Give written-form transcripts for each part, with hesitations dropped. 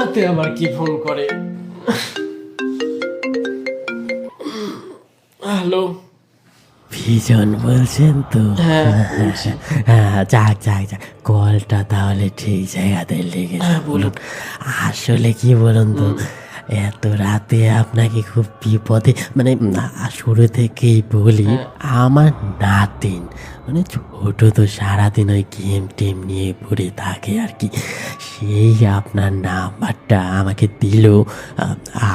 রাতে আবার কি ফোন করে? হ্যালো। ভীষণ বলছেন তো? হ্যাঁ বলছি। যাক যাক যাক, কলটা তাহলে ঠিক জায়গাতে লেগেছে। হ্যাঁ বলুন। আসলে কি বলুন তো, এত রাতে আপনাকে খুব বিপদে মানে শুরু থেকেই বলি, হ্যাঁ। আমার নাতিন মানে ছোট তো সারাদিন ওই গেম টেম নিয়ে পড়ে থাকে আর কি। সেই আপনার নাম্বারটা আমাকে দিল।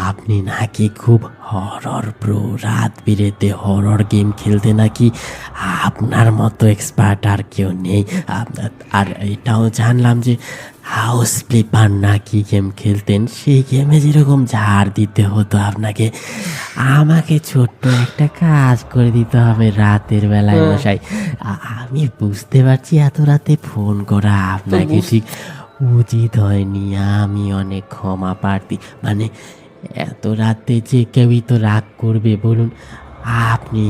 আপনি নাকি খুব হরর প্রো, রাত বিরেতে হরর গেম খেলতে নাকি আপনার মতো এক্সপার্ট আর কেউ নেই। আর এটাও জানলাম যে হাউস ফ্লিপার নাকি গেম খেলতেন, সেই গেমে যেরকম ঝাড় দিতে হতো আপনাকে, আমাকে ছোট্ট একটা কাজ করে দিতে হবে রাতের বেলায় মশাই। আমি বুঝতে পারছি এত রাতে ফোন করা আপনাকে ঠিক উচিত হয়নি, আমি অনেক ক্ষমা প্রার্থী। মানে এত রাতে যে কেউই তো রাগ করবে বলুন। আপনি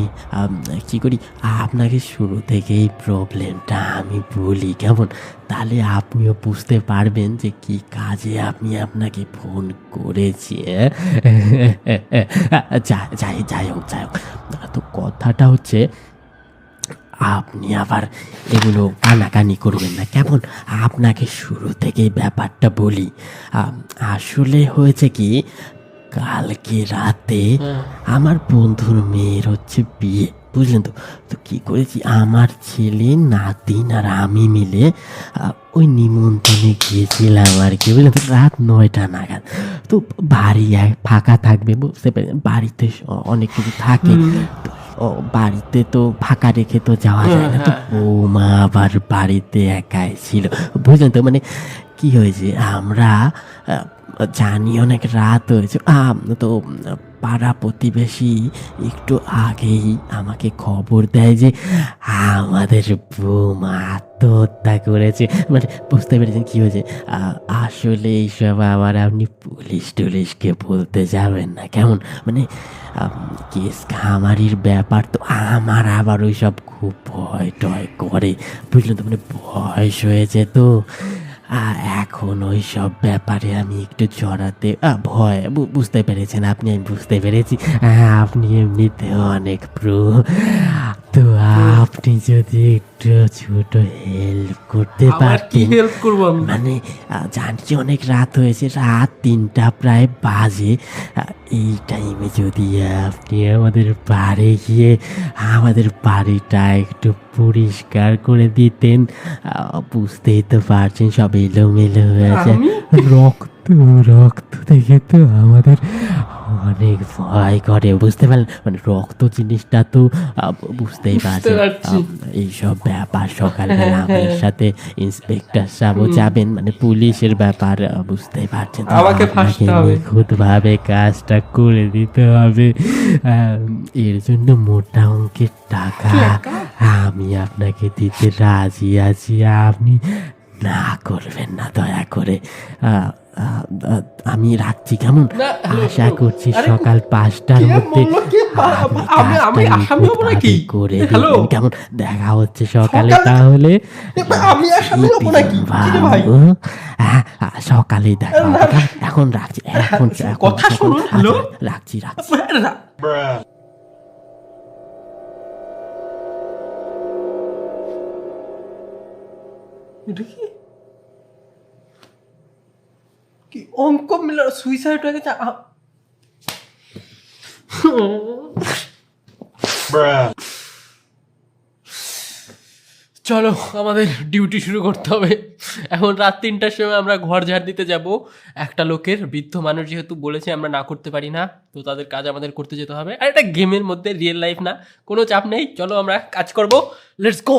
কী করি, আপনাকে শুরু থেকেই প্রবলেমটা আমি বলি কেমন, তাহলে আপনিও বুঝতে পারবেন যে কি কাজে আমি আপনাকে ফোন করেছি। যাই যাই হোক যাই হোক, তো কথাটা হচ্ছে, আপনি আবার এগুলো কানাকানি করবেন না কেমন। আপনাকে শুরু থেকেই ব্যাপারটা বলি। আসলে হয়েছে কি, কালকে রাতে আমার বন্ধুর মেয়ের হচ্ছে বিয়ে, বুঝলেন তো। তো কী করেছি, আমার ছেলে, নাতিন আর আমি মিলে ওই নিমন্ত্রণে গিয়েছিলাম আর কি, বুঝলেন তো, রাত 9টা নাগাদ। তো বাড়ি ফাঁকা থাকবে, বুঝতে পারেন, বাড়িতে অনেক কিছু থাকে তো, বাড়িতে তো ফাঁকা রেখে তো যাওয়া যায় না। তো বৌমা আবার বাড়িতে একাই ছিল, বুঝলেন তো। মানে কি হয়েছে, আমরা জানি অনেক রাত হয়েছে, তো পাড়া প্রতিবেশী একটু আগেই আমাকে খবর দেয় যে আমাদের বৌমা আত্মহত্যা করেছে। মানে বুঝতে পেরেছেন কি হয়েছে। আসলে এইসব আবার আপনি পুলিশ টুলিশকে বলতে যাবেন না কেমন। মানে কেস খামারির ব্যাপার তো, আমার আবার ওইসব খুব ভয় টয় করে, বুঝলেন তো। মানে বয়স হয়েছে তো, এখন ওই সব ব্যাপারে আমি একটু জড়াতে ভয়, বুঝতে পেরেছেন আপনি, আমি বুঝতে পেরেছি। আপনি এমনিতেও অনেক প্রো, তো আপনি যদি একটু ছোট হেল্প করতে আবার কি পারতেন। হেল্প করবো আমি? মানে জানছি অনেক রাত হয়েছে, রাত 3টা প্রায় বাজে। এই টাইমে যদি আপনি আমাদের বাড়ি গিয়ে আমাদের বাড়িটা একটু পরিষ্কার করে দিতেন। বুঝতেই তো পারছেন সব এলোমেলো হয়েছে, রক্ত রক্ত দেখে তো আমাদের অনেক ভয় করে, বুঝতে পারলেন। মানে রক্ত জিনিসটা তো বুঝতেই পারছেন। এইসব ব্যাপার সকালবেলা আমাদের সাথে ইন্সপেক্টর সাহেবও যাবেন, মানে পুলিশের ব্যাপার, বুঝতেই পারছেন। আমাকে আপনাকে ফাঁসতে হবে। নিখুঁতভাবে কাজটা করে দিতে হবে। এর জন্য মোটা অঙ্কের টাকা আমি আপনাকে দিতে রাজি আছি, আপনি না করবেন না দয়া করে। আমি রাখছি কেমন। আশা করছি সকাল 5টার মধ্যে আমি আসামি হবো নাকি? করে হ্যালো, দিবেন কেমন। দেখা হচ্ছে সকালে তাহলে। আমি আসামি হবো নাকি? কি রে ভাই? সকালেই দেখা হবে কেমন? এখন রাখছি, এখন কথা শুনুন। হ্যালো, রাখছি রাখছি। এটা কি কি অঙ্ক মিলে সুইসাইড হয়ে গেছে? চলো আমাদের ডিউটি শুরু করতে হবে। এখন রাত 3টার সময় আমরা ঘর ঝাড় দিতে যাব একটা লোকের। বৃদ্ধ মানুষ যেহেতু বলেছে আমরা না করতে পারি না, তো তাদের কাজ আমাদের করতে যেতে হবে। আর এটা গেমের মধ্যে, রিয়েল লাইফ না, কোনো চাপ নেই। চলো আমরা কাজ করব, লেটস গো।